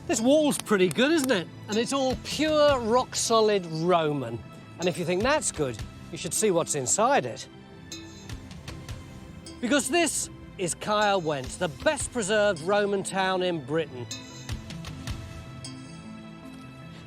This wall's pretty good, isn't it? And it's all pure, rock-solid Roman. And if you think that's good, you should see what's inside it. Because this is Caerwent, the best-preserved Roman town in Britain.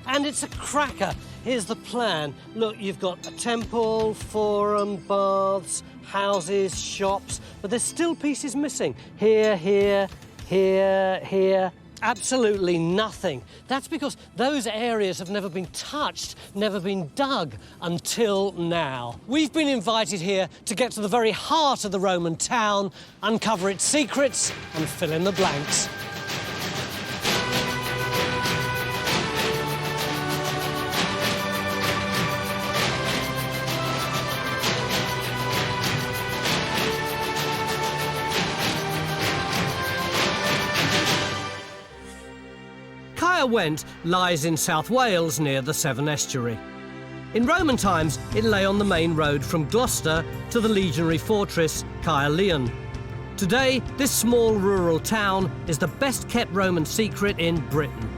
And it's a cracker. Here's the plan. Look, you've got a temple, forum, baths, houses, shops, but there's still pieces missing. Here, here, here, here. Absolutely nothing. That's because those areas have never been touched, never been dug until now. We've been invited here to get to the very heart of the Roman town, uncover its secrets and fill in the blanks. Caerwent lies in South Wales near the Severn Estuary. In Roman times, it lay on the main road from Gloucester to the legionary fortress Caerleon. Today, this small rural town is the best-kept Roman secret in Britain.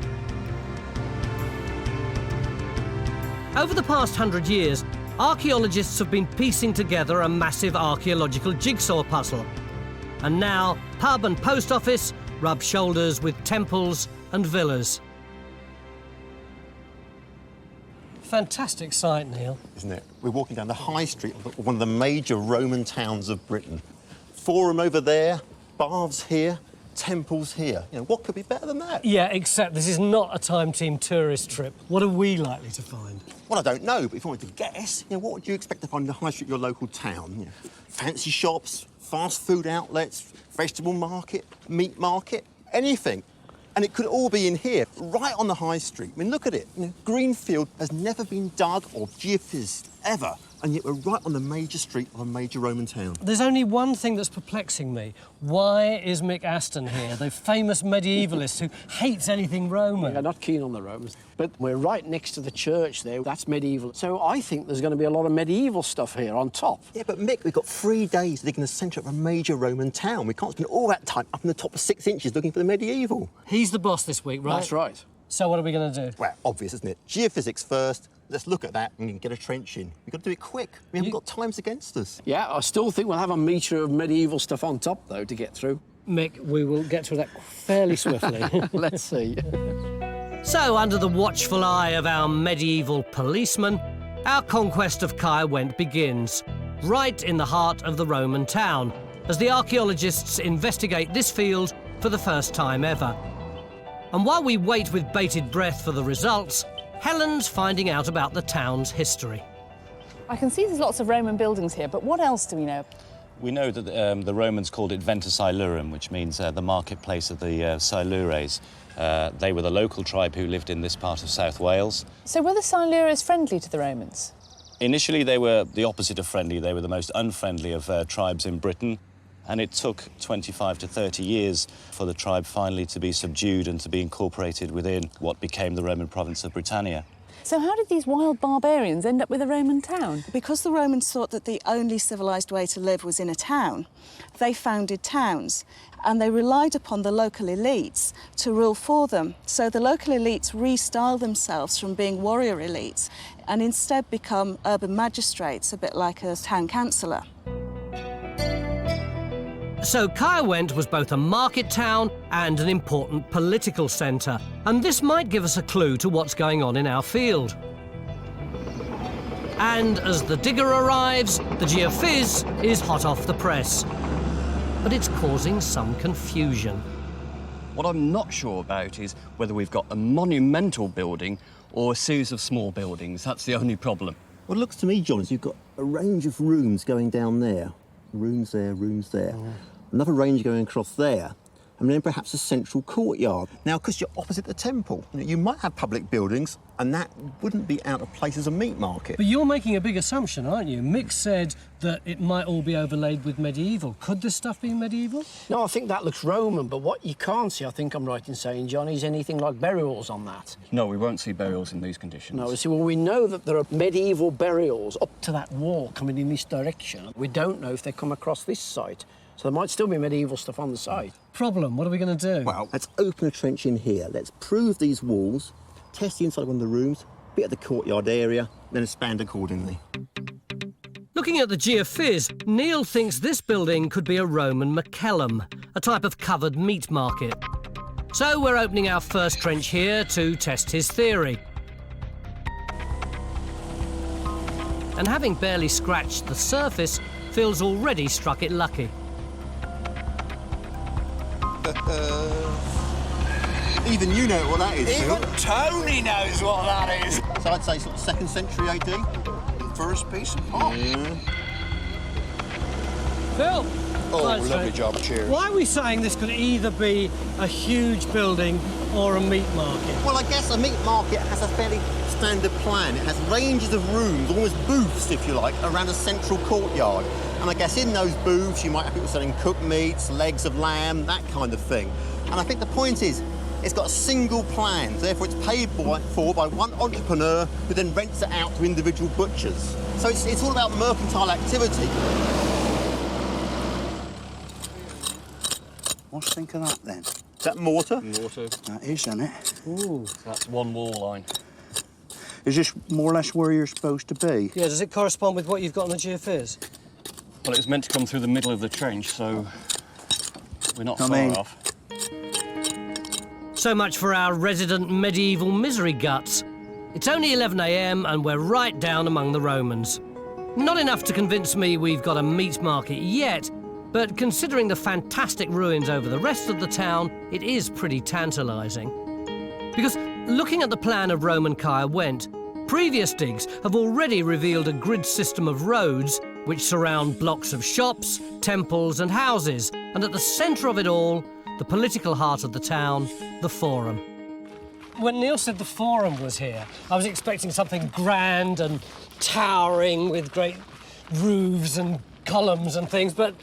Over the past 100 years, archaeologists have been piecing together a massive archaeological jigsaw puzzle. And now, pub and post office rub shoulders with temples and villas. Fantastic sight, Neil. Isn't it? We're walking down the high street of one of the major Roman towns of Britain. Forum over there, baths here, temples here. You know, what could be better than that? Yeah, except this is not a Time Team tourist trip. What are we likely to find? Well, I don't know, but if I wanted to guess, you know, what would you expect to find in the high street of your local town? You know, fancy shops, fast food outlets, vegetable market, meat market, anything. And it could all be in here, right on the high street. I mean, look at it. You know, Greenfield has never been dug or geophysics ever, and yet we're right on the major street of a major Roman town. There's only one thing that's perplexing me. Why is Mick Aston here, the famous medievalist who hates anything Roman? Yeah, not keen on the Romans. But we're right next to the church there. That's medieval. So I think there's going to be a lot of medieval stuff here on top. Yeah, but Mick, we've got 3 days digging the centre of a major Roman town. We can't spend all that time up in the top of 6 inches looking for the medieval. He's the boss this week, right? That's right. So what are we going to do? Well, obvious, isn't it? Geophysics first. Let's look at that and get a trench in. We've got to do it quick. We haven't got times against us. Yeah, I still think we'll have a metre of medieval stuff on top, though, to get through. Mick, we will get through that fairly swiftly. Let's see. So, under the watchful eye of our medieval policeman, our conquest of Caerwent begins, right in the heart of the Roman town, as the archaeologists investigate this field for the first time ever. And while we wait with bated breath for the results, Helen's finding out about the town's history. I can see there's lots of Roman buildings here, but what else do we know? We know that the Romans called it Venta Silurum, which means the marketplace of the Silures. They were the local tribe who lived in this part of South Wales. So were the Silures friendly to the Romans? Initially, they were the opposite of friendly. They were the most unfriendly of tribes in Britain. And it took 25 to 30 years for the tribe finally to be subdued and to be incorporated within what became the Roman province of Britannia. So how did these wild barbarians end up with a Roman town? Because the Romans thought that the only civilised way to live was in a town, they founded towns and they relied upon the local elites to rule for them. So the local elites restyled themselves from being warrior elites and instead become urban magistrates, a bit like a town councillor. So Caerwent was both a market town and an important political centre, and this might give us a clue to what's going on in our field. And as the digger arrives, the geophys is hot off the press. But it's causing some confusion. What I'm not sure about is whether we've got a monumental building or a series of small buildings. That's the only problem. Well, it looks to me, John, as you've got a range of rooms going down there. Rooms there, rooms there. Oh. Another range going across there, and then perhaps a central courtyard. Now, because you're opposite the temple, you might have public buildings, and that wouldn't be out of place as a meat market. But you're making a big assumption, aren't you? Mick said that it might all be overlaid with medieval. Could this stuff be medieval? No, I think that looks Roman, but what you can't see, I think I'm right in saying, John, is anything like burials on that. No, we won't see burials in these conditions. No, see, well, we know that there are medieval burials up to that wall coming in this direction. We don't know if they come across this site. So there might still be medieval stuff on the site. Problem, what are we going to do? Well, let's open a trench in here. Let's prove these walls, test the inside of one of the rooms, bit of the courtyard area, then expand accordingly. Looking at the geophys, Neil thinks this building could be a Roman macellum, a type of covered meat market. So we're opening our first trench here to test his theory. And having barely scratched the surface, Phil's already struck it lucky. Even you know what that is, Phil. Even Tony knows what that is. So I'd say sort of 2nd century AD. First piece of pot. Phil! Oh, Thanks, lovely mate. job, cheers. Why are we saying this could either be a huge building or a meat market? Well, I guess a meat market has a fairly standard plan. It has ranges of rooms, almost booths, if you like, around a central courtyard. And I guess in those booths, you might have people selling cooked meats, legs of lamb, that kind of thing. And I think the point is, it's got a single plan, therefore it's paid for by one entrepreneur who then rents it out to individual butchers. So it's all about mercantile activity. What's to think of that then? Is that mortar? Mortar. That is, isn't it? Ooh, that's one wall line. Is this more or less where you're supposed to be? Yeah, does it correspond with what you've got on the geophys? Well, it was meant to come through the middle of the trench, so we're not I far mean- off. So much for our resident medieval misery guts. It's only 11 a.m. and we're right down among the Romans. Not enough to convince me we've got a meat market yet, but considering the fantastic ruins over the rest of the town, it is pretty tantalising. Because looking at the plan of Roman Caerwent, previous digs have already revealed a grid system of roads which surround blocks of shops, temples and houses, and at the centre of it all, the political heart of the town, the Forum. When Neil said the Forum was here, I was expecting something grand and towering with great roofs and columns and things, but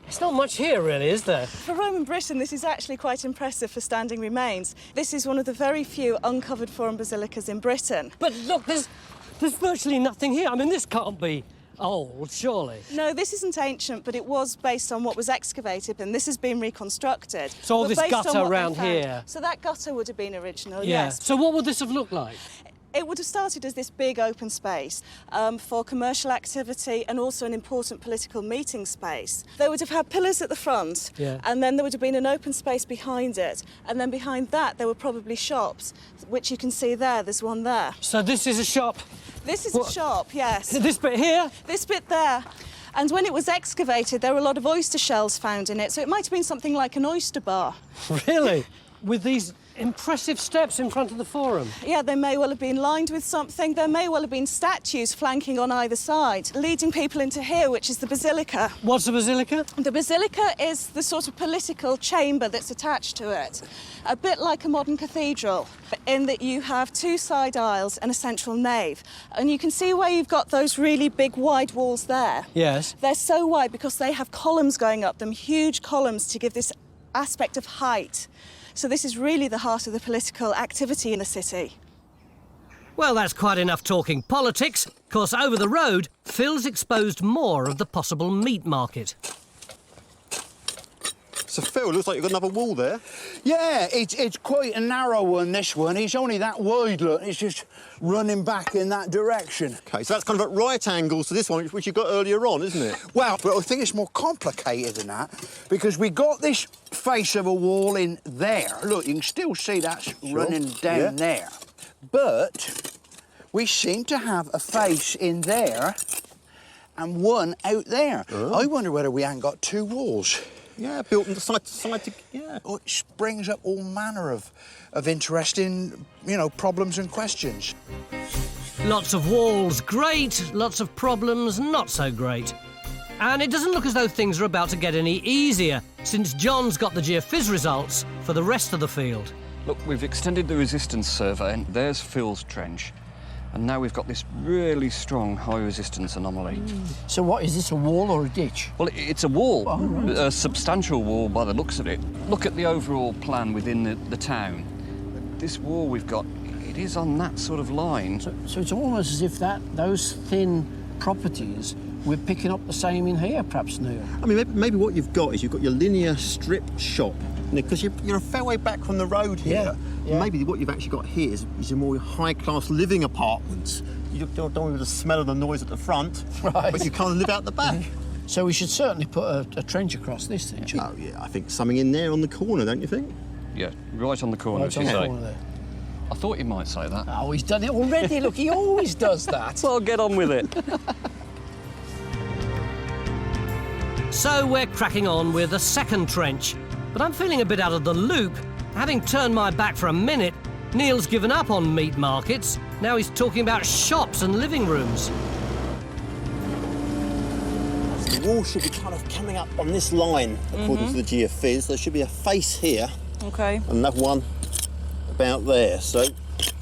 it's not much here, really, is there? For Roman Britain, this is actually quite impressive for standing remains. This is one of the very few uncovered Forum basilicas in Britain. But look, there's virtually nothing here. I mean, this can't be old, surely. No, this isn't ancient, but it was based on what was excavated, and this has been reconstructed. So all But this based on gutter what they around found- here? So that gutter would have been original, Yeah. yes. So what would this have looked like? It would have started as this big open space for commercial activity and also an important political meeting space. They would have had pillars at the front, Yeah. and then there would have been an open space behind it. And then behind that, there were probably shops, which you can see there. There's one there. So this is a shop. This is What? a shop, yes. This bit here? This bit there. And when it was excavated, there were a lot of oyster shells found in it, so it might have been something like an oyster bar. Really? With these impressive steps in front of the Forum? Yeah, they may well have been lined with something. There may well have been statues flanking on either side, leading people into here, which is the basilica. What's a basilica? The basilica is the sort of political chamber that's attached to it, a bit like a modern cathedral, in that you have two side aisles and a central nave. And you can see where you've got those really big wide walls there. Yes. They're so wide because they have columns going up them, huge columns to give this aspect of height. So this is really the heart of the political activity in the city. Well, that's quite enough talking politics. Of course, over the road, Phil's exposed more of the possible meat market. So, Phil, looks like you've got another wall there. Yeah, it's quite a narrow one, this one. It's only that wide, look. It's just running back in that direction. OK, so that's kind of at right angles to this one, which you got earlier on, isn't it? Well, but I think it's more complicated than that, because we got this face of a wall in there. Look, you can still see that's running down there. But we seem to have a face in there and one out there. Oh. I wonder whether we ain't got two walls. Yeah, built from side to side. Yeah. Oh, it springs up all manner of interesting, problems and questions. Lots of walls, great. Lots of problems, not so great. And it doesn't look as though things are about to get any easier, since John's got the geophys results for the rest of the field. Look, we've extended the resistance survey, and there's Phil's trench. And now we've got this really strong high-resistance anomaly. So what, is this a wall or a ditch? Well, it's a wall, Oh, right. a substantial wall by the looks of it. Look at the overall plan within the town. This wall we've got, it is on that sort of line. So it's almost as if those thin properties we're picking up the same in here, perhaps, Neil. I mean, maybe what you've got is you've got your linear strip shop, because you're a fair way back from the road here. Yeah. Maybe what you've actually got here is a more high-class living apartments. You don't want the smell of the noise at the front, Right. but you kind of live out the back. So we should certainly put a trench across this thing. Oh, yeah, I think something in there on the corner, don't you think? Yeah, right on the corner, Right as on you the say. corner there. I thought you might say that. Oh, he's done it already. Look, he always does that. Well, get on with it. So we're cracking on with a second trench, but I'm feeling a bit out of the loop. Having turned my back for a minute, Neil's given up on meat markets. Now he's talking about shops and living rooms. The wall should be kind of coming up on this line, according to the geophys. There should be a face here, Okay. and another one about there. So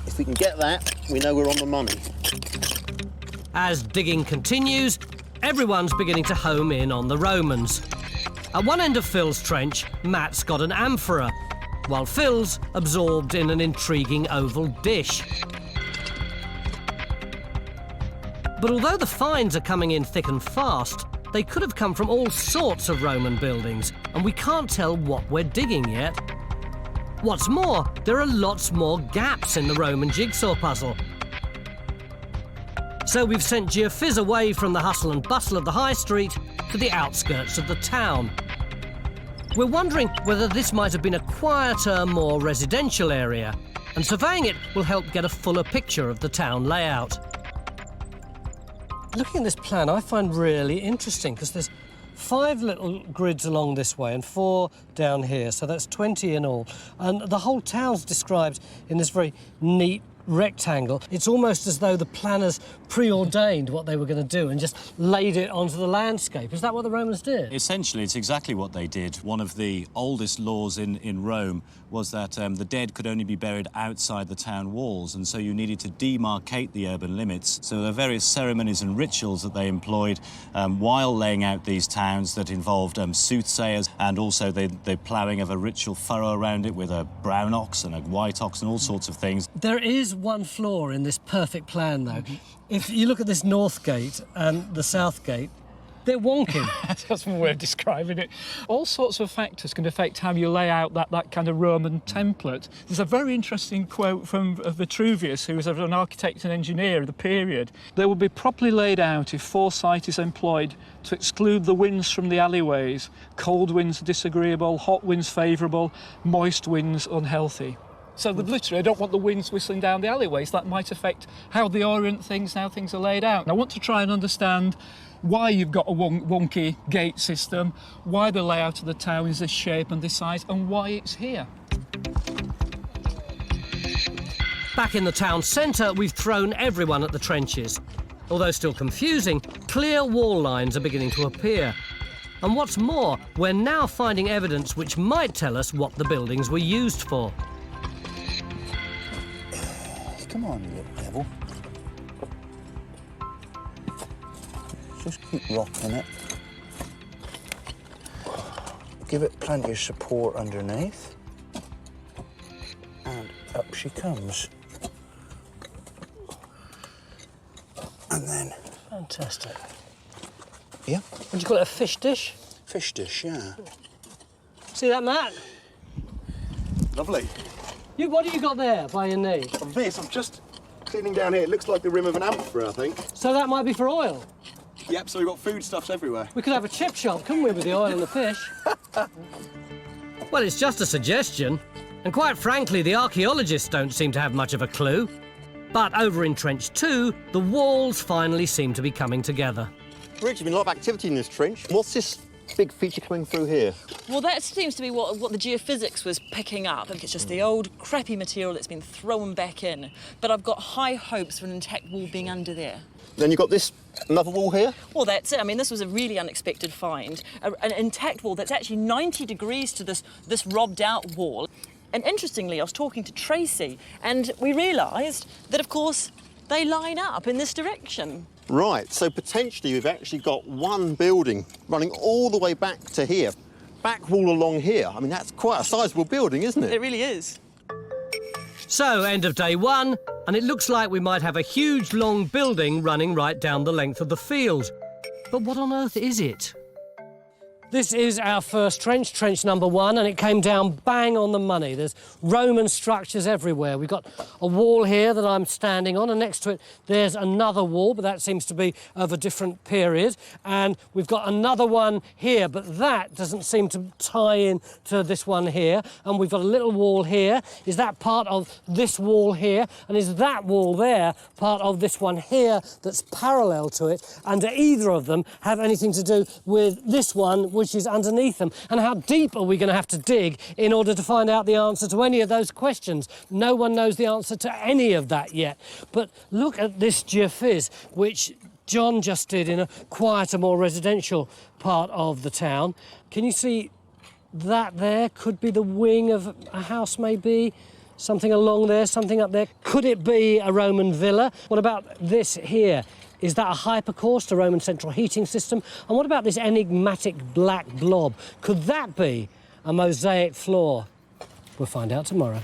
if we can get that, we know we're on the money. As digging continues, everyone's beginning to home in on the Romans. At one end of Phil's trench, Matt's got an amphora, while Phil's absorbed in an intriguing oval dish. But although the finds are coming in thick and fast, they could have come from all sorts of Roman buildings, and we can't tell what we're digging yet. What's more, there are lots more gaps in the Roman jigsaw puzzle. So we've sent geophys away from the hustle and bustle of the high street to the outskirts of the town. We're wondering whether this might have been a quieter, more residential area, and surveying it will help get a fuller picture of the town layout. Looking at this plan, I find really interesting because there's 5 little grids along this way and 4 down here, so that's 20 in all. And the whole town's described in this very neat rectangle. It's almost as though the planners preordained what they were going to do and just laid it onto the landscape. Is that what the Romans did? Essentially, it's exactly what they did. One of the oldest laws in Rome was that the dead could only be buried outside the town walls, and so you needed to demarcate the urban limits. So there are various ceremonies and rituals that they employed while laying out these towns that involved soothsayers, and also the ploughing of a ritual furrow around it with a brown ox and a white ox and all sorts of things. There is one flaw in this perfect plan, though. If you look at this north gate and the south gate, they're wonky. That's one way of describing it. All sorts of factors can affect how you lay out that kind of Roman template. There's a very interesting quote from Vitruvius, who was an architect and engineer of the period. They will be properly laid out if foresight is employed to exclude the winds from the alleyways. Cold winds disagreeable, hot winds favourable, moist winds unhealthy. So literally, I don't want the winds whistling down the alleyways. That might affect how they orient things, how things are laid out. And I want to try and understand why you've got a wonky gate system, why the layout of the town is this shape and this size, and why it's here. Back in the town centre, we've thrown everyone at the trenches. Although still confusing, clear wall lines are beginning to appear. And what's more, we're now finding evidence which might tell us what the buildings were used for. Come on, you little devil. Just keep rocking it. Give it plenty of support underneath. And up she comes. And then... Fantastic. Yeah, Would you call it a fish dish? fish dish, yeah. See that, Matt? Lovely. What have you got there by your knee? On this, I'm just cleaning down here. It looks like the rim of an amphora, I think. So that might be for oil. Yep, so we've got foodstuffs everywhere. We could have a chip shop, couldn't we, with the oil and the fish? Well, it's just a suggestion. And quite frankly, the archaeologists don't seem to have much of a clue. But over in Trench 2, the walls finally seem to be coming together. Rich, there's been a lot of activity in this trench. What's this big feature coming through here? Well, that seems to be what the geophysics was picking up. I think it's just the old crappy material that's been thrown back in. But I've got high hopes for an intact wall being under there. Then you've got this, another wall here? Well, that's it. I mean, this was a really unexpected find. An intact wall that's actually 90 degrees to this robbed out wall. And interestingly, I was talking to Tracy, and we realised that, of course, they line up in this direction. Right, so potentially we've actually got one building running all the way back to here. Back wall along here. I mean, that's quite a sizable building, isn't it? It really is. So, end of day 1, and it looks like we might have a huge, long building running right down the length of the field. But what on earth is it? This is our first trench, trench number 1, and it came down bang on the money. There's Roman structures everywhere. We've got a wall here that I'm standing on, and next to it there's another wall, but that seems to be of a different period. And we've got another one here, but that doesn't seem to tie in to this one here. And we've got a little wall here. Is that part of this wall here? And is that wall there part of this one here that's parallel to it? And do either of them have anything to do with this one, which is underneath them? And how deep are we going to have to dig in order to find out the answer to any of those questions? No one knows the answer to any of that yet. But look at this geophys, which John just did in a quieter, more residential part of the town. Can you see that there? Could be the wing of a house, maybe. Something along there, something up there. Could it be a Roman villa? What about this here? Is that a hypercaust, a Roman central heating system? And what about this enigmatic black blob? Could that be a mosaic floor? We'll find out tomorrow.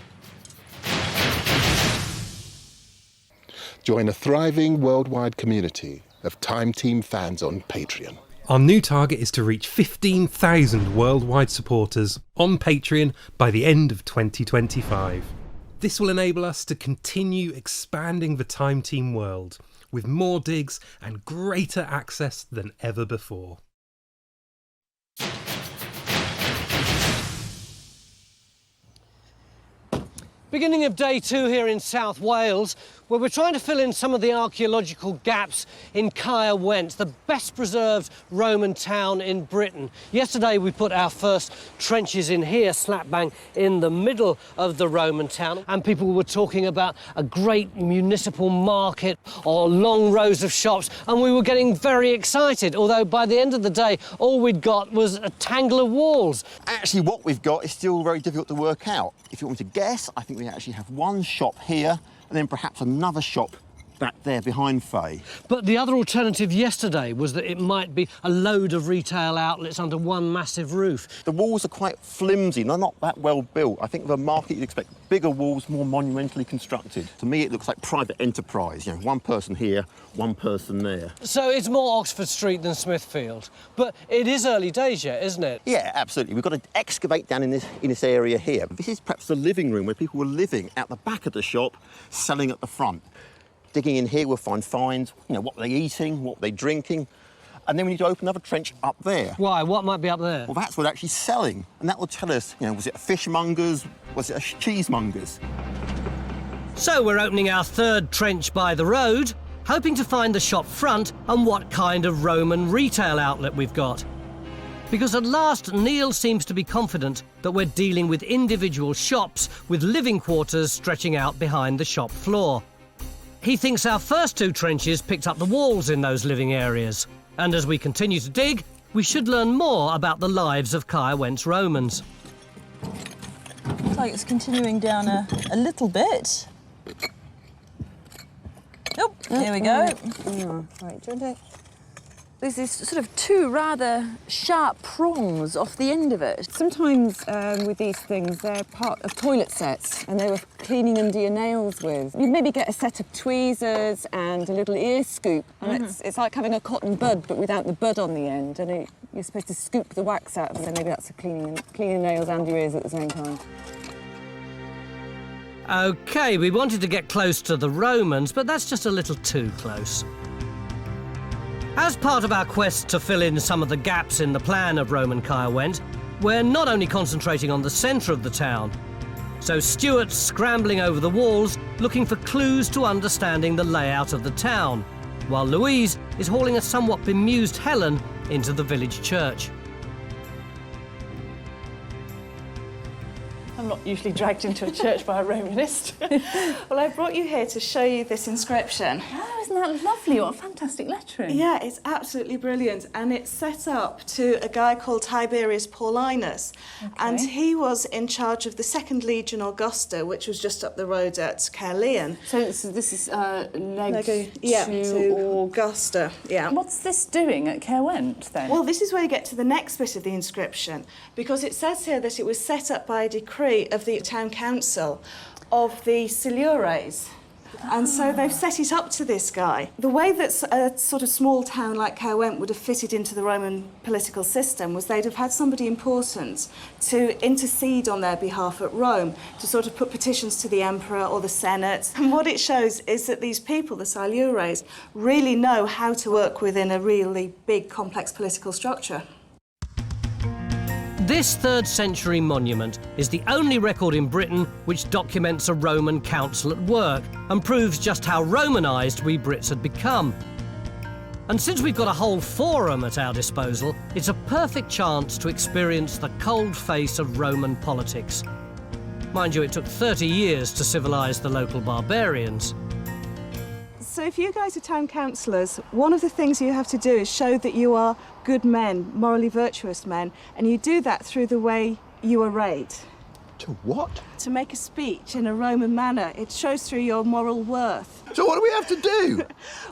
Join a thriving worldwide community of Time Team fans on Patreon. Our new target is to reach 15,000 worldwide supporters on Patreon by the end of 2025. This will enable us to continue expanding the Time Team world, with more digs and greater access than ever before. Beginning of day 2 here in South Wales, where we're trying to fill in some of the archaeological gaps in Caerwent, the best preserved Roman town in Britain. Yesterday we put our first trenches in here, slap bang in the middle of the Roman town, and people were talking about a great municipal market or long rows of shops, and we were getting very excited, although by the end of the day all we'd got was a tangle of walls. Actually, what we've got is still very difficult to work out. If you want me to guess, I think we actually have one shop here and then perhaps another shop back there behind Faye. But the other alternative yesterday was that it might be a load of retail outlets under one massive roof. The walls are quite flimsy, they're not that well built. I think the market you'd expect bigger walls, more monumentally constructed. To me, it looks like private enterprise. You know, one person here, one person there. So it's more Oxford Street than Smithfield. But it is early days yet, isn't it? Yeah, absolutely. We've got to excavate down in this area here. This is perhaps the living room where people were living at the back of the shop, selling at the front. Digging in here, we'll find finds, you know, what they're eating, what they're drinking. And then we need to open another trench up there. Why? What might be up there? Well, that's what they're actually selling. And that will tell us, you know, was it a fishmonger's? Was it a cheesemonger's? So we're opening our third trench by the road, hoping to find the shop front and what kind of Roman retail outlet we've got. Because at last, Neil seems to be confident that we're dealing with individual shops with living quarters stretching out behind the shop floor. He thinks our first 2 trenches picked up the walls in those living areas. And as we continue to dig, we should learn more about the lives of Caerwent's Romans. Looks like it's continuing down a little bit. Oh, here we go. Right, do you want to... There's these sort of 2 rather sharp prongs off the end of it. Sometimes with these things, they're part of toilet sets and they were cleaning under your nails with. You maybe get a set of tweezers and a little ear scoop. And it's like having a cotton bud, but without the bud on the end. And you're supposed to scoop the wax out, and then maybe that's for cleaning nails and your ears at the same time. OK, we wanted to get close to the Romans, but that's just a little too close. As part of our quest to fill in some of the gaps in the plan of Roman Caerwent, we're not only concentrating on the centre of the town. So Stuart's scrambling over the walls, looking for clues to understanding the layout of the town, while Louise is hauling a somewhat bemused Helen into the village church. I'm not usually dragged into a church by a Romanist. Well, I brought you here to show you this inscription. Oh, isn't that lovely? What a fantastic lettering. Yeah, it's absolutely brilliant, and it's set up to a guy called Tiberius Paulinus, and he was in charge of the 2nd Legion Augusta, which was just up the road at Caerleon. So this is to Augusta, yeah. What's this doing at Caerwent, then? Well, this is where you get to the next bit of the inscription, because it says here that it was set up by a decree of the town council of the Silures. And so they've set it up to this guy. The way that a sort of small town like Caerwent would have fitted into the Roman political system was they'd have had somebody important to intercede on their behalf at Rome, to sort of put petitions to the emperor or the senate. And what it shows is that these people, the Silures, really know how to work within a really big, complex political structure. This 3rd century monument is the only record in Britain which documents a Roman council at work and proves just how Romanised we Brits had become. And since we've got a whole forum at our disposal, it's a perfect chance to experience the cold face of Roman politics. Mind you, it took 30 years to civilise the local barbarians. So if you guys are town councillors, one of the things you have to do is show that you are good men, morally virtuous men, and you do that through the way you orate. To what? To make a speech in a Roman manner. It shows through your moral worth. So what do we have to do?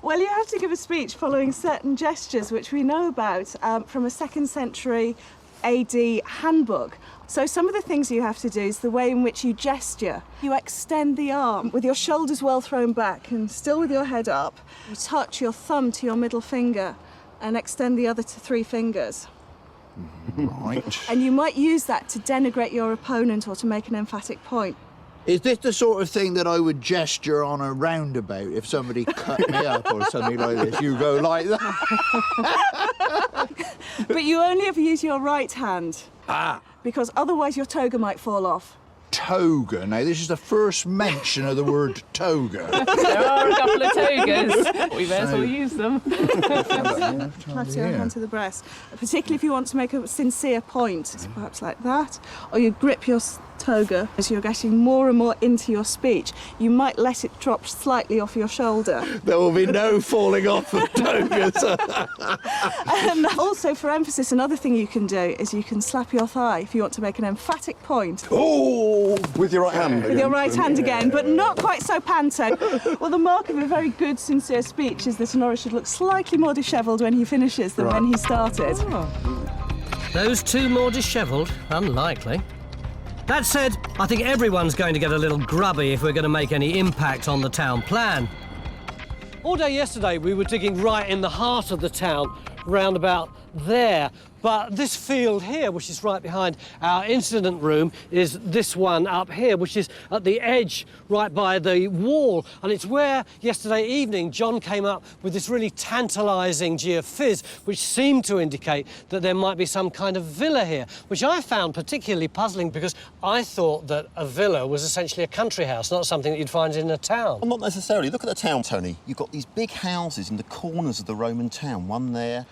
Well, you have to give a speech following certain gestures which we know about from a 2nd century AD handbook. So some of the things you have to do is the way in which you gesture. You extend the arm with your shoulders well thrown back and still with your head up. You touch your thumb to your middle finger and extend the other to 3 fingers. Right. And you might use that to denigrate your opponent or to make an emphatic point. Is this the sort of thing that I would gesture on a roundabout if somebody cut me up or something like this? You go like that? But you only ever use your right hand. Because otherwise your toga might fall off. Toga. Now, this is the first mention of the word toga. There are a couple of togas. We may as well use them. Clap your hand to the breast. Particularly if you want to make a sincere point. It's perhaps like that. Or you grip your toga as you're getting more and more into your speech. You might let it drop slightly off your shoulder. There will be no falling off of togas. And also, for emphasis, another thing you can do is you can slap your thigh if you want to make an emphatic point. Oh! With your right hand. With your right hand again, but not quite so panto. Well, the mark of a very good, sincere speech is that an orator should look slightly more dishevelled when he finishes than when he started. Those 2 more dishevelled? Unlikely. That said, I think everyone's going to get a little grubby if we're going to make any impact on the town plan. All day yesterday we were digging right in the heart of the town, round about there. But this field here, which is right behind our incident room, is this one up here, which is at the edge, right by the wall. And it's where, yesterday evening, John came up with this really tantalising geophys, which seemed to indicate that there might be some kind of villa here, which I found particularly puzzling because I thought that a villa was essentially a country house, not something that you'd find in a town. Well, not necessarily. Look at the town, Tony. You've got these big houses in the corners of the Roman town, one there,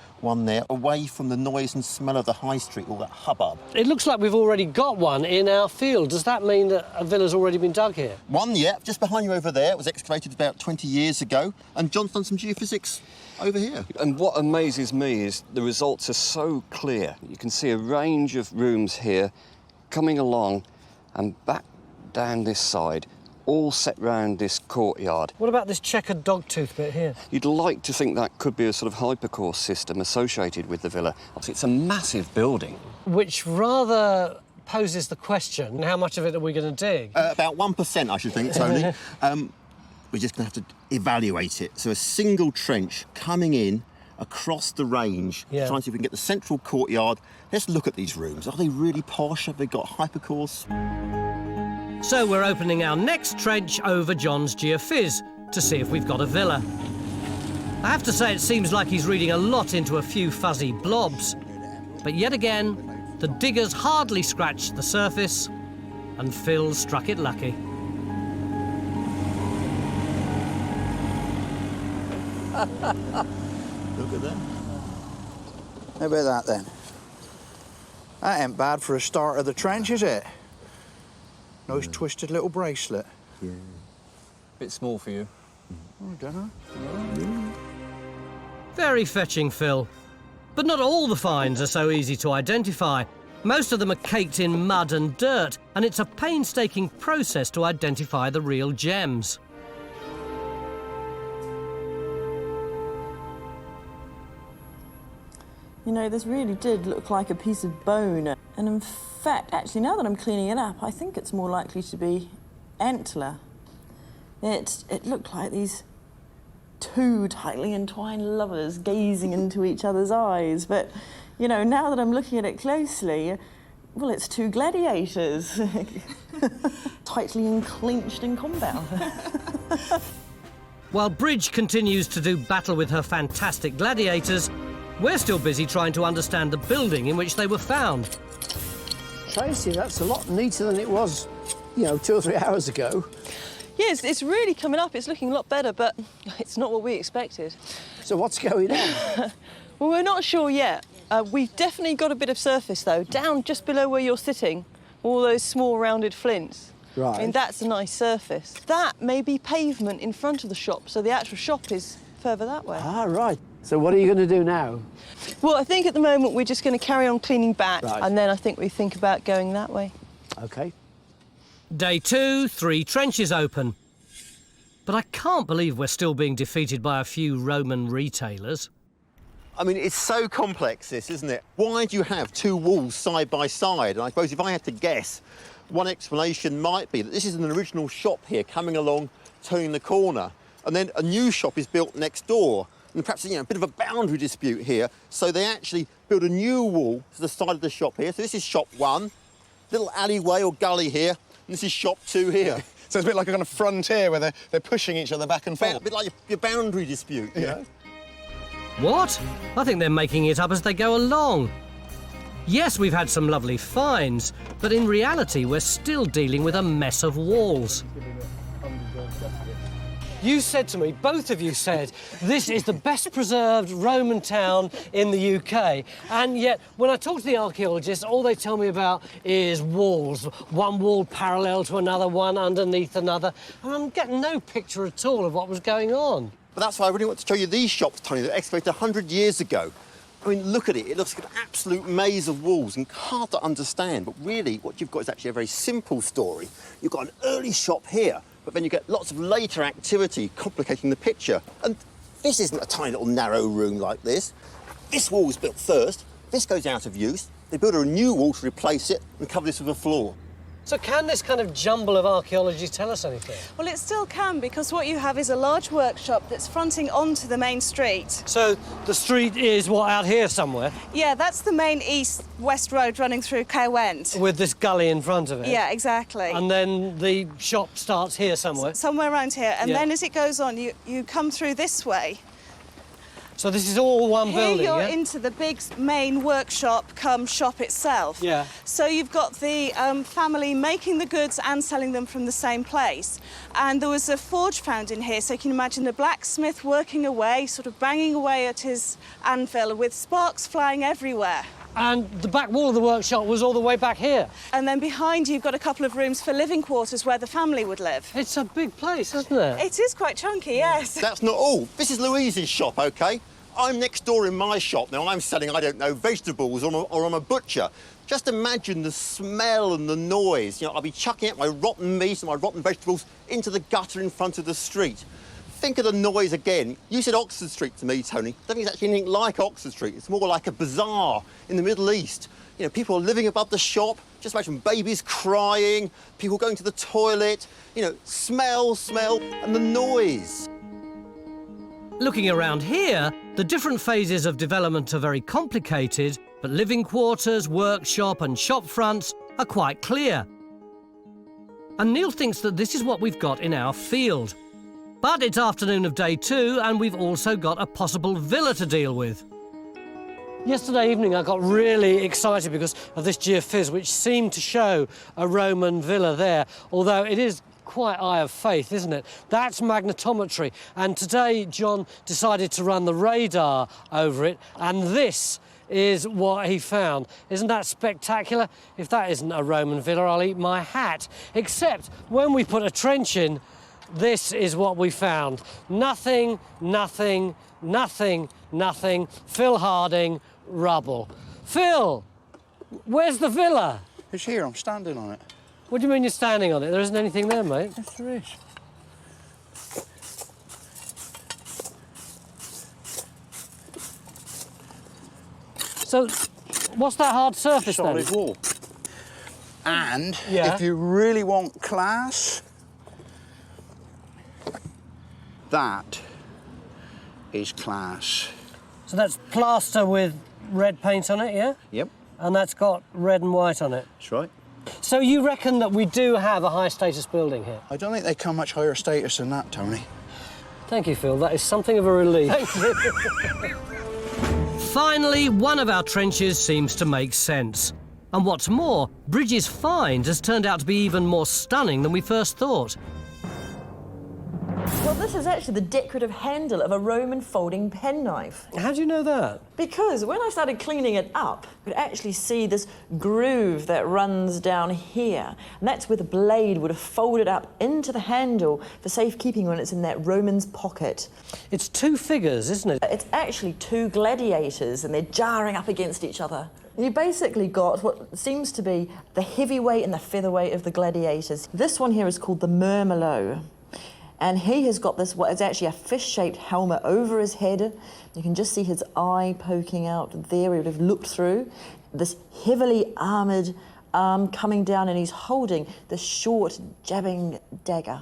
away from the noise and smell of the high street, all that hubbub. It looks like we've already got one in our field. Does that mean that a villa's already been dug here? One, yeah, just behind you over there. It was excavated about 20 years ago, and John's done some geophysics over here. And what amazes me is the results are so clear. You can see a range of rooms here coming along and back down this side, all set round this courtyard. What about this checkered dogtooth bit here? You'd like to think that could be a sort of hypercourse system associated with the villa. It's a massive building. Which rather poses the question, how much of it are we going to dig? About 1%, I should think, Tony. We're just going to have to evaluate it. So a single trench coming in across the range, trying to see if we can get the central courtyard. Let's look at these rooms. Are they really posh? Have they got hypercourse? So we're opening our next trench over John's geophys to see if we've got a villa. I have to say it seems like he's reading a lot into a few fuzzy blobs. But yet again, the diggers hardly scratched the surface and Phil struck it lucky. Look at that. How about that, then? That ain't bad for a start of the trench, is it? Nice twisted little bracelet. Yeah. Bit small for you. I don't know. Very fetching, Phil. But not all the finds are so easy to identify. Most of them are caked in mud and dirt, and it's a painstaking process to identify the real gems. You know, this really did look like a piece of bone. And in fact, actually, now that I'm cleaning it up, I think it's more likely to be antler. It looked like these two tightly entwined lovers gazing into each other's eyes. But, you know, now that I'm looking at it closely, well, it's two gladiators, tightly enclinched in combat. While Bridge continues to do battle with her fantastic gladiators, we're still busy trying to understand the building in which they were found. Tracy, that's a lot neater than it was, you know, 2 or 3 hours ago. Yes, it's really coming up. It's looking a lot better, but it's not what we expected. So what's going on? Well, we're not sure yet. We've definitely got a bit of surface, though, down just below where you're sitting, all those small rounded flints. Right. I mean, that's a nice surface. That may be pavement in front of the shop, so the actual shop is further that way. Ah, right. So what are you going to do now? Well, I think at the moment we're just going to carry on cleaning back, Right. and then I think we think about going that way. OK. Day 2, 3 trenches open. But I can't believe we're still being defeated by a few Roman retailers. I mean, it's so complex, this, isn't it? Why do you have two walls side by side? And I suppose if I had to guess, one explanation might be that this is an original shop here coming along, turning the corner, and then a new shop is built next door. And perhaps, you know, a bit of a boundary dispute here. So they actually build a new wall to the side of the shop here. So this is shop 1, little alleyway or gully here, and this is shop 2 here. So it's a bit like a kind of frontier where they're pushing each other back and forth. A bit like your boundary dispute, you know? What? I think they're making it up as they go along. Yes, we've had some lovely finds, but in reality, we're still dealing with a mess of walls. You said to me, both of you said, this is the best preserved Roman town in the UK. And yet, when I talk to the archaeologists, all they tell me about is walls. One wall parallel to another, one underneath another. And I'm getting no picture at all of what was going on. But that's why I really want to show you these shops, Tony, that were excavated 100 years ago. I mean, look at it. It looks like an absolute maze of walls and hard to understand. But really, what you've got is actually a very simple story. You've got an early shop here, but then you get lots of later activity complicating the picture. And this isn't a tiny little narrow room like this. This wall was built first. This goes out of use. They build a new wall to replace it and cover this with a floor. So can this kind of jumble of archaeology tell us anything? Well, it still can, because what you have is a large workshop that's fronting onto the main street. So the street is, what, out here somewhere? Yeah, that's the main east-west road running through Caerwent. With this gully in front of it? Yeah, exactly. And then the shop starts here somewhere? Somewhere around here. And Yeah. then as it goes on, you come through this way. So this is all one building, Here you're yeah? into the big main workshop come shop itself. Yeah. So you've got the family making the goods and selling them from the same place. And there was a forge found in here, so you can imagine the blacksmith working away, sort of banging away at his anvil with sparks flying everywhere. And the back wall of the workshop was all the way back here? And then behind you've got a couple of rooms for living quarters where the family would live. It's a big place, isn't it? It is quite chunky, yes. That's not all. This is Louise's shop, OK? I'm next door in my shop. Now, I'm selling, I don't know, vegetables or I'm a butcher. Just imagine the smell and the noise. You know, I'll be chucking out my rotten meat and my rotten vegetables into the gutter in front of the street. Think of the noise again. You said Oxford Street to me, Tony. I don't think it's actually anything like Oxford Street. It's more like a bazaar in the Middle East. You know, people are living above the shop. Just imagine babies crying, people going to the toilet. You know, smell, and the noise. Looking around here, the different phases of development are very complicated, but living quarters, workshop and shop fronts are quite clear. And Neil thinks that this is what we've got in our field. But it's afternoon of day 2 and we've also got a possible villa to deal with. Yesterday evening I got really excited because of this geophys, which seemed to show a Roman villa there, although it is quite eye of faith, isn't it? That's magnetometry. And today John decided to run the radar over it, and this is what he found. Isn't that spectacular? If that isn't a Roman villa, I'll eat my hat. Except when we put a trench in, this is what we found. Nothing, nothing, nothing, nothing. Phil Harding, rubble. Phil, where's the villa? It's here, I'm standing on it. What do you mean you're standing on it? There isn't anything there, mate. Yes, there is. So, what's that hard surface then? Solid wall. And Yeah. if you really want class, That is class. So that's plaster with red paint on it, yeah? Yep. And that's got red and white on it. That's right. So you reckon that we do have a high-status building here? I don't think they come much higher status than that, Tony. Thank you, Phil. That is something of a relief. Finally, one of our trenches seems to make sense. And what's more, Bridges' find has turned out to be even more stunning than we first thought. Well, this is actually the decorative handle of a Roman folding penknife. How do you know that? Because when I started cleaning it up, you could actually see this groove that runs down here. And that's where the blade would have folded up into the handle for safekeeping when it's in that Roman's pocket. It's two figures, isn't it? It's actually two gladiators, and they're jarring up against each other. You basically got what seems to be the heavyweight and the featherweight of the gladiators. This one here is called the Murmelo. And he has got this, what is actually a fish-shaped helmet over his head. You can just see his eye poking out there. He would have looked through. This heavily armoured arm coming down, and he's holding this short, jabbing dagger.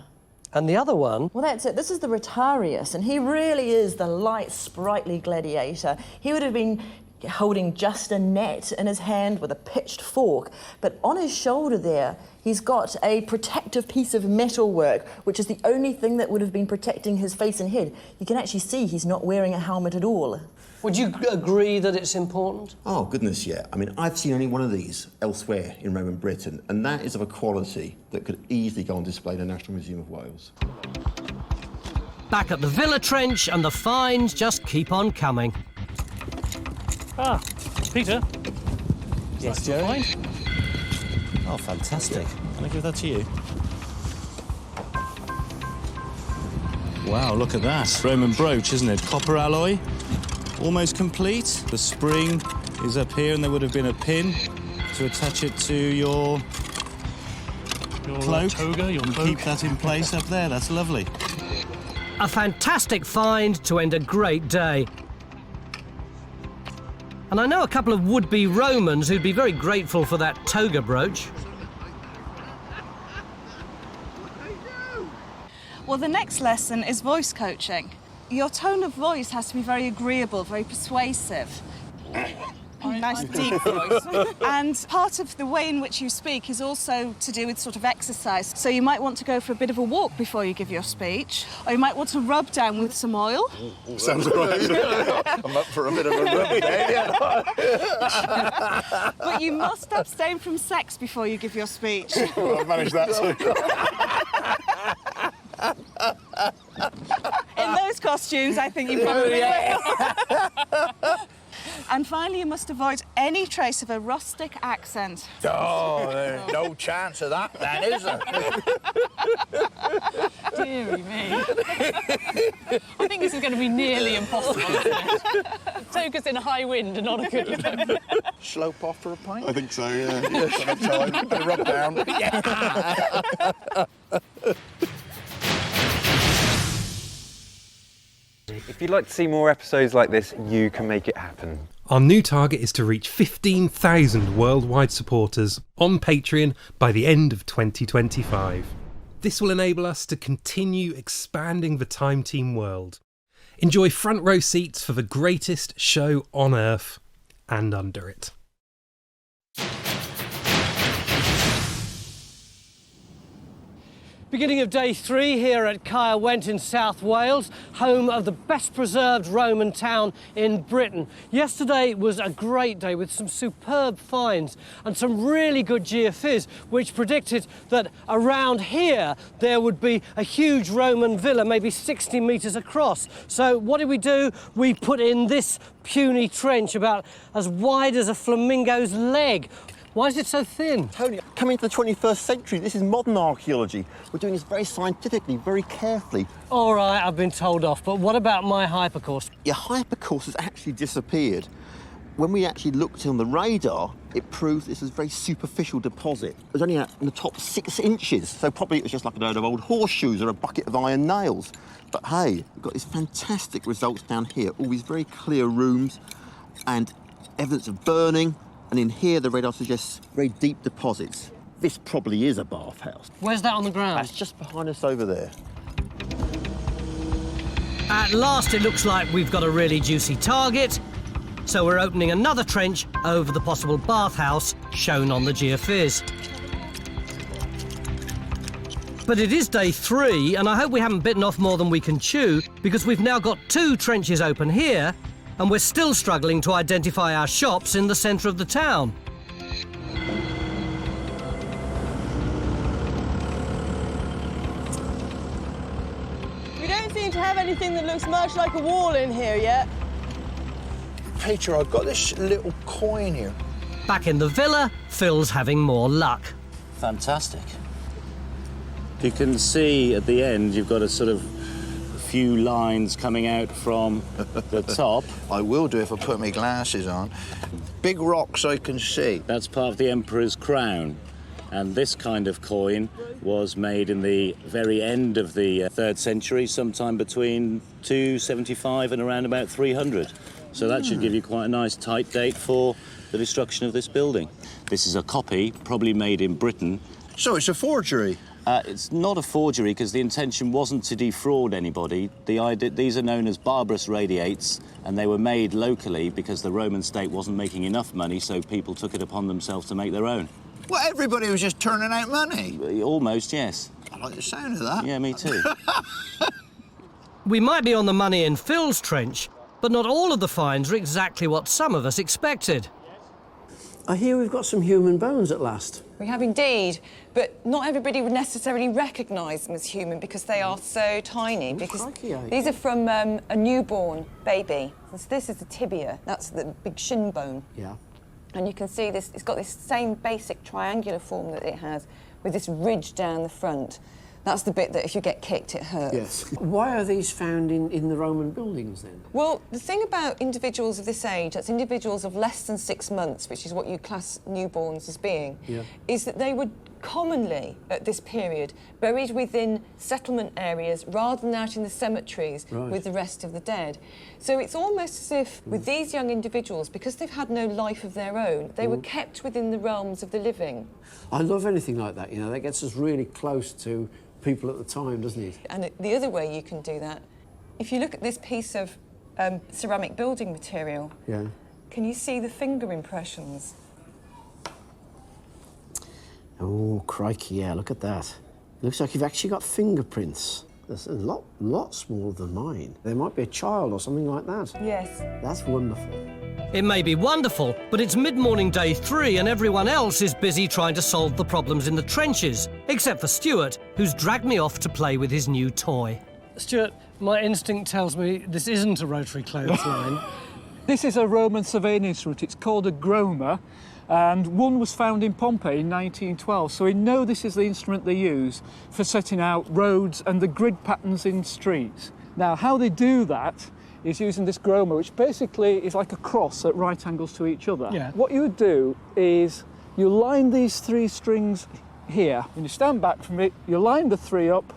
And the other one? Well, that's it. This is the Rotarius, and he really is the light, sprightly gladiator. He would have been holding just a net in his hand with a pitched fork, but on his shoulder there, he's got a protective piece of metalwork, which is the only thing that would have been protecting his face and head. You can actually see he's not wearing a helmet at all. Would you agree that it's important? Oh, goodness, yeah. I mean, I've seen only one of these elsewhere in Roman Britain, and that is of a quality that could easily go on display in the National Museum of Wales. Back at the Villa Trench, and the finds just keep on coming. Ah, Peter. Yes, Joe? Oh, fantastic. Can I give that to you? Wow, look at that. Roman brooch, isn't it? Copper alloy, almost complete. The spring is up here, and there would have been a pin to attach it to your cloak. Toga, your and cloak. keep that in place up there. That's lovely. A fantastic find to end a great day. And I know a couple of would-be Romans who'd be very grateful for that toga brooch. Well, the next lesson is voice coaching. Your tone of voice has to be very agreeable, very persuasive. Nice deep voice. And part of the way in which you speak is also to do with sort of exercise. So you might want to go for a bit of a walk before you give your speech, or you might want to rub down with some oil. Sounds right. I'm up for a bit of a rub down. But you must abstain from sex before you give your speech. Well, I've managed that too. In those costumes, I think you probably will. And finally, you must avoid any trace of a rustic accent. Oh, there's no chance of that, then, is there? Deary me. I think this is going to be nearly impossible, isn't it? Toga's in a high wind and not a good look. Slope off for a pint? I think so, yeah. Enough time. Bit of rub down. If you'd like to see more episodes like this, you can make it happen. Our new target is to reach 15,000 worldwide supporters on Patreon by the end of 2025. This will enable us to continue expanding the Time Team world. Enjoy front row seats for the greatest show on Earth and under it. Beginning of day 3 here at Caerwent in South Wales, home of the best preserved Roman town in Britain. Yesterday was a great day with some superb finds and some really good geophys, which predicted that around here there would be a huge Roman villa, maybe 60 metres across. So what did we do? We put in this puny trench about as wide as a flamingo's leg. Why is it so thin? Tony, coming to the 21st century, this is modern archaeology. We're doing this very scientifically, very carefully. All right, I've been told off, but what about my hypercourse? Your hypercourse has actually disappeared. When we actually looked on the radar, it proved this is a very superficial deposit. It was only in the top 6 inches, so probably it was just like a load of old horseshoes or a bucket of iron nails. But hey, we've got these fantastic results down here, all these very clear rooms and evidence of burning. And in here, the radar suggests very deep deposits. This probably is a bathhouse. Where's that on the ground? That's just behind us over there. At last, it looks like we've got a really juicy target. So we're opening another trench over the possible bathhouse shown on the geophys. But it is day 3, and I hope we haven't bitten off more than we can chew, because we've now got 2 trenches open here, and we're still struggling to identify our shops in the centre of the town. We don't seem to have anything that looks much like a wall in here yet. Peter, I've got this little coin here. Back in the villa, Phil's having more luck. Fantastic. You can see at the end you've got a sort of few lines coming out from the top. I will do if I put my glasses on. Big rocks I can see. That's part of the Emperor's crown. And this kind of coin was made in the very end of the 3rd century, sometime between 275 and around about 300. So that should give you quite a nice tight date for the destruction of this building. This is a copy, probably made in Britain. So it's a forgery? It's not a forgery because the intention wasn't to defraud anybody. These are known as barbarous radiates, and they were made locally because the Roman state wasn't making enough money, so people took it upon themselves to make their own. Well, everybody was just turning out money? Almost, yes. I like the sound of that. Yeah, me too. We might be on the money in Phil's trench, but not all of the finds are exactly what some of us expected. I hear we've got some human bones at last. We have indeed, but not everybody would necessarily recognise them as human because they are so tiny. These are from a newborn baby. So this is the tibia, that's the big shin bone. Yeah. And you can see this, it's got this same basic triangular form that it has with this ridge down the front. That's the bit that if you get kicked, it hurts. Yes. Why are these found in the Roman buildings, then? Well, the thing about individuals of this age, that's individuals of less than 6 months, which is what you class newborns as being, is that they would commonly, at this period, buried within settlement areas rather than out in the cemeteries with the rest of the dead. So it's almost as if, with these young individuals, because they've had no life of their own, they were kept within the realms of the living. I love anything like that, you know, that gets us really close to people at the time, doesn't it? And the other way you can do that, if you look at this piece of ceramic building material, can you see the finger impressions? Oh, crikey, yeah, look at that. It looks like you've actually got fingerprints. That's a lot smaller than mine. There might be a child or something like that. Yes. That's wonderful. It may be wonderful, but it's mid-morning day 3 and everyone else is busy trying to solve the problems in the trenches, except for Stuart, who's dragged me off to play with his new toy. Stuart, my instinct tells me this isn't a rotary clothesline. This is a Roman surveying instrument. It's called a groma, and one was found in Pompeii in 1912. So we know this is the instrument they use for setting out roads and the grid patterns in streets. Now, how they do that is using this groma, which basically is like a cross at right angles to each other. Yeah. What you would do is you line these 3 strings here. When you stand back from it, you line the 3 up.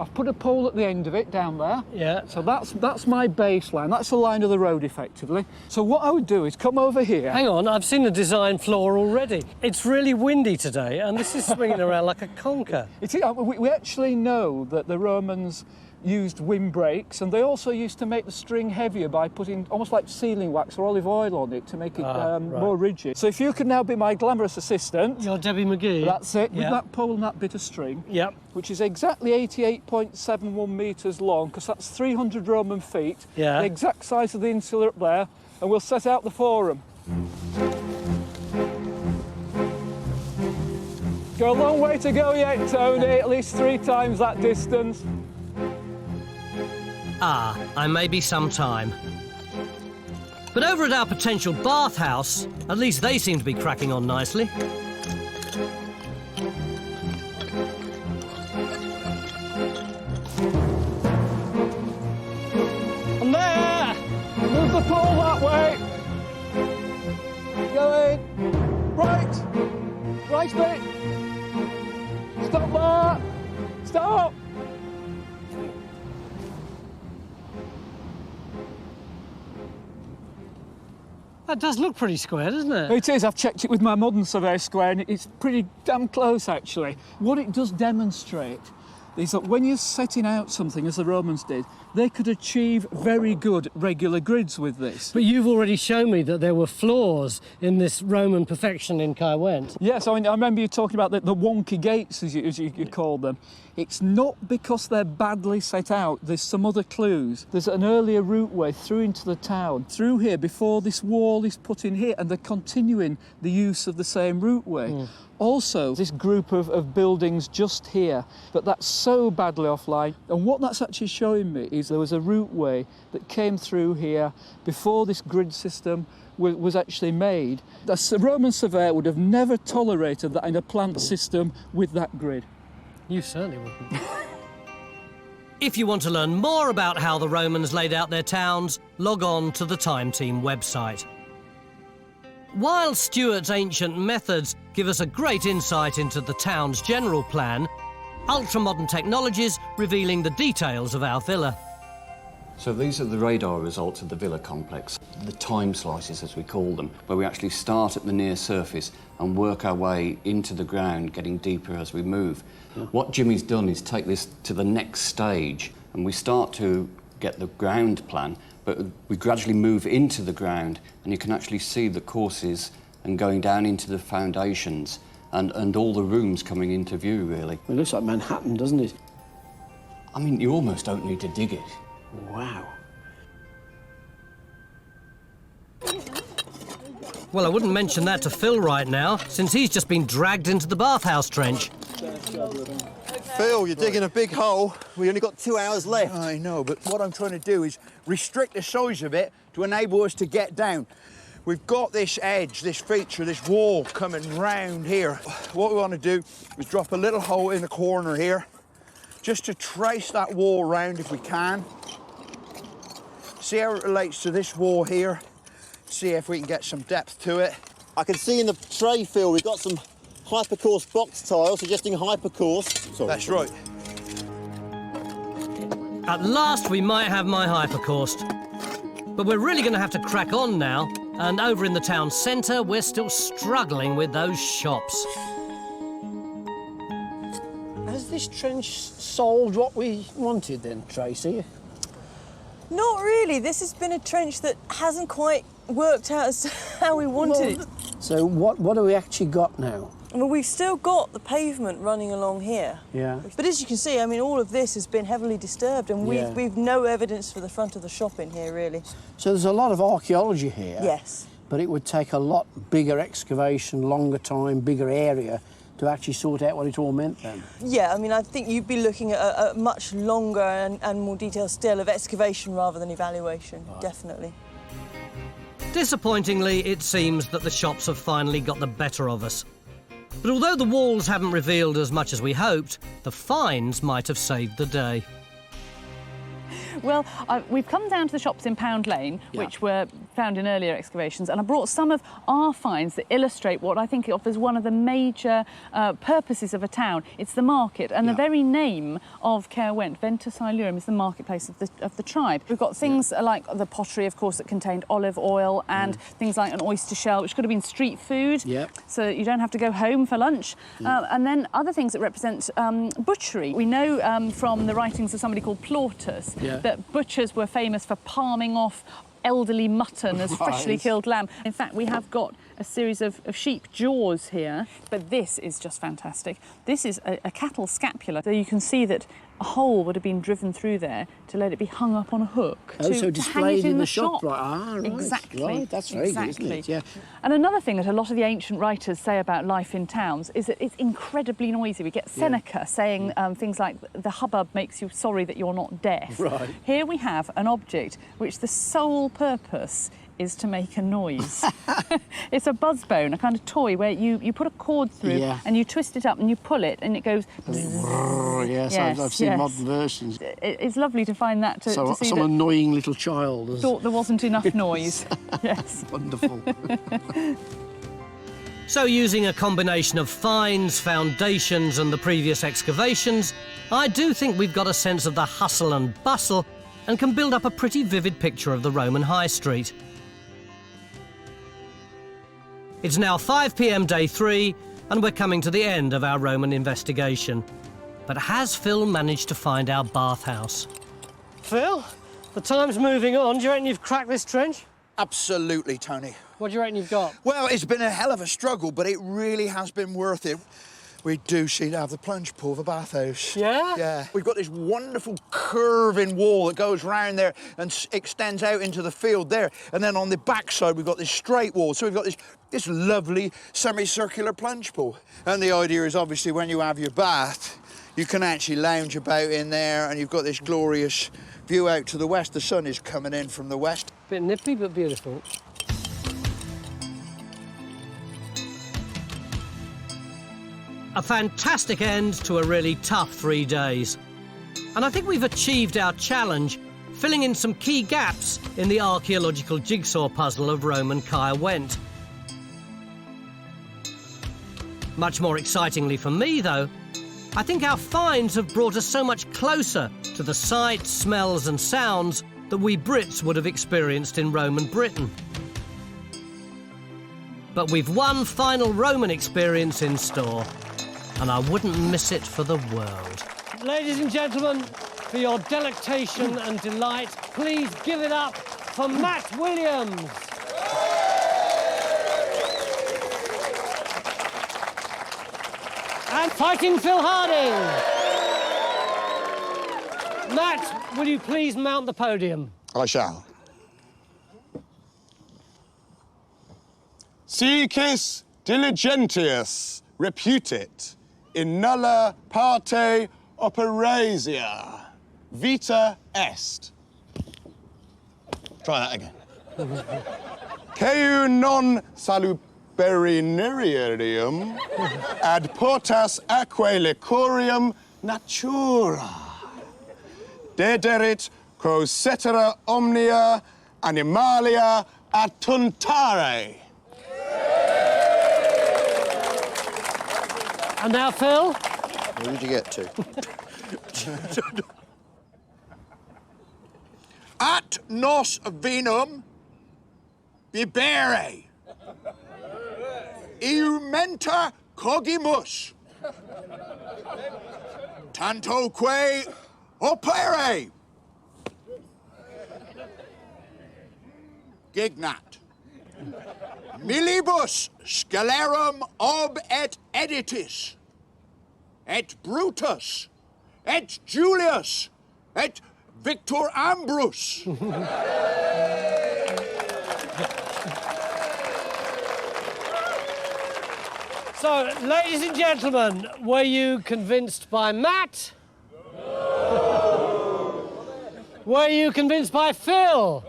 I've put a pole at the end of it down there. Yeah. So that's my baseline. That's the line of the road, effectively. So what I would do is come over here. Hang on, I've seen the design floor already. It's really windy today, and this is swinging around like a conker. We actually know that the Romans used windbreaks, and they also used to make the string heavier by putting almost like sealing wax or olive oil on it to make it more rigid. So if you could now be my glamorous assistant. You're Debbie McGee. That's it, with that pole and that bit of string. Yep. Which is exactly 88.71 metres long, because that's 300 Roman feet. Yeah. The exact size of the insula up there, and we'll set out the forum. Got a long way to go yet, Tony, at least 3 times that distance. I may be some time. But over at our potential bathhouse, at least they seem to be cracking on nicely. I'm there! Move the pole that way! Going! Right! Right bit! Stop there! Stop! That does look pretty square, doesn't it? It is. I've checked it with my modern survey square, and it's pretty damn close, actually. What it does demonstrate is that when you're setting out something, as the Romans did, they could achieve very good regular grids with this. But you've already shown me that there were flaws in this Roman perfection in Caerwent. Yes, I remember you talking about the wonky gates, as you called them. It's not because they're badly set out. There's some other clues. There's an earlier routeway through into the town, through here, before this wall is put in here, and they're continuing the use of the same routeway. Also, this group of buildings just here, but that's so badly offline. And what that's actually showing me is there was a routeway that came through here before this grid system was actually made. The Roman surveyor would have never tolerated that in a plant system with that grid. You certainly wouldn't. If you want to learn more about how the Romans laid out their towns, log on to the Time Team website. While Stuart's ancient methods give us a great insight into the town's general plan, ultra-modern technologies revealing the details of our villa. So these are the radar results of the villa complex, the time slices as we call them, where we actually start at the near surface and work our way into the ground, getting deeper as we move. What Jimmy's done is take this to the next stage, and we start to get the ground plan, but we gradually move into the ground, and you can actually see the courses and going down into the foundations and all the rooms coming into view, really. It looks like Manhattan, doesn't it? I mean, you almost don't need to dig it. Wow. Well, I wouldn't mention that to Phil right now, since he's just been dragged into the bathhouse trench. Phil, you're digging a big hole. We only got 2 hours left. I know, but what I'm trying to do is restrict the size of it to enable us to get down. We've got this edge, this feature, this wall coming round here. What we want to do is drop a little hole in the corner here, just to trace that wall round if we can. See how it relates to this wall here. See if we can get some depth to it. I can see in the tray, Phil, we've got some hypercourse box tiles suggesting hypercourse. Sorry. That's right. At last we might have my hypercourse. But we're really going to have to crack on now. And over in the town centre, we're still struggling with those shops. Has this trench solved what we wanted then, Tracy? Not really. This has been a trench that hasn't quite worked out as to how we wanted it. So what do we actually got now? Well, we've still got the pavement running along here. Yeah. But as you can see, I mean, all of this has been heavily disturbed, and we've no evidence for the front of the shop in here, really. So there's a lot of archaeology here. Yes. But it would take a lot bigger excavation, longer time, bigger area to actually sort out what it all meant then. Yeah, I mean, I think you'd be looking at a much longer and more detailed still of excavation rather than evaluation, definitely. Disappointingly, it seems that the shops have finally got the better of us. But although the walls haven't revealed as much as we hoped, the finds might have saved the day. Well, we've come down to the shops in Pound Lane, which were found in earlier excavations, and I brought some of our finds that illustrate what I think of as one of the major purposes of a town. It's the market, and the very name of Caerwent, Ventus Ilurum, is the marketplace of the tribe. We've got things like the pottery, of course, that contained olive oil, and things like an oyster shell, which could have been street food, so you don't have to go home for lunch. And then other things that represent butchery. We know from the writings of somebody called Plautus that butchers were famous for palming off elderly mutton as freshly killed lamb. In fact, we have got a series of sheep jaws here, but this is just fantastic. This is a cattle scapula, so you can see that a hole would have been driven through there to let it be hung up on a hook. So displayed in the shop. Right. Ah, right. Exactly. Right. That's very good, isn't it? Yeah. And another thing that a lot of the ancient writers say about life in towns is that it's incredibly noisy. We get Seneca saying things like, the hubbub makes you sorry that you're not deaf. Right. Here we have an object which the sole purpose is to make a noise. It's a buzzbone, a kind of toy where you put a cord through and you twist it up and you pull it and it goes... Yes, I've seen modern versions. It's lovely to find that, to see some that annoying little child thought there wasn't enough noise. Yes. Wonderful. So using a combination of finds, foundations and the previous excavations, I do think we've got a sense of the hustle and bustle and can build up a pretty vivid picture of the Roman High Street. It's now 5 p.m. day 3, and we're coming to the end of our Roman investigation. But has Phil managed to find our bathhouse? Phil, the time's moving on. Do you reckon you've cracked this trench? Absolutely, Tony. What do you reckon you've got? Well, it's been a hell of a struggle, but it really has been worth it. We do seem to have the plunge pool of a bathhouse. Yeah? Yeah. We've got this wonderful curving wall that goes round there and extends out into the field there. And then on the back side, we've got this straight wall. So we've got this lovely semicircular plunge pool. And the idea is obviously when you have your bath, you can actually lounge about in there and you've got this glorious view out to the west. The sun is coming in from the west. Bit nippy, but beautiful. A fantastic end to a really tough 3 days. And I think we've achieved our challenge, filling in some key gaps in the archaeological jigsaw puzzle of Roman Caerwent. Much more excitingly for me, though, I think our finds have brought us so much closer to the sights, smells and sounds that we Brits would have experienced in Roman Britain. But we've one final Roman experience in store, and I wouldn't miss it for the world. Ladies and gentlemen, for your delectation and delight, please give it up for Matt Williams. And Fighting Phil Harding. Matt, will you please mount the podium? I shall. Sicis diligentius reputit in nulla parte operasia vita est. Try that again. Ceu non saluberinarium ad portas aquae licorium natura. Dederit quo cetera omnia animalia atuntare. And now, Phil? Where did you get to? At nos vinum bibere. Iumenta cogimus. Tantoque opere. Gignat. Millibus scelerum ob et editis. Et Brutus. Et Julius. Et Victor Ambrus. So, ladies and gentlemen, were you convinced by Matt? No. Were you convinced by Phil?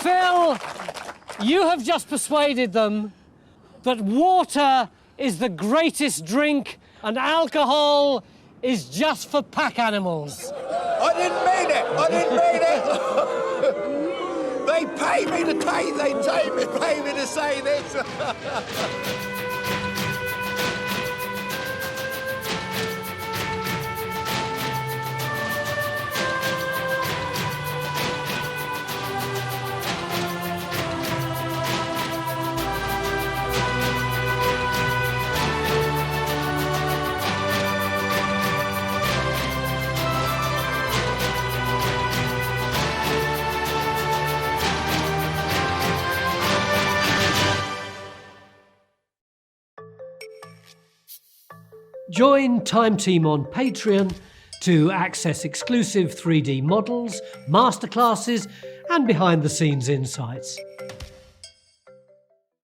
Phil, you have just persuaded them that water is the greatest drink and alcohol is just for pack animals. I didn't mean it! I didn't mean it! They pay me to pay me to say this. Join Time Team on Patreon to access exclusive 3D models, masterclasses and behind-the-scenes insights.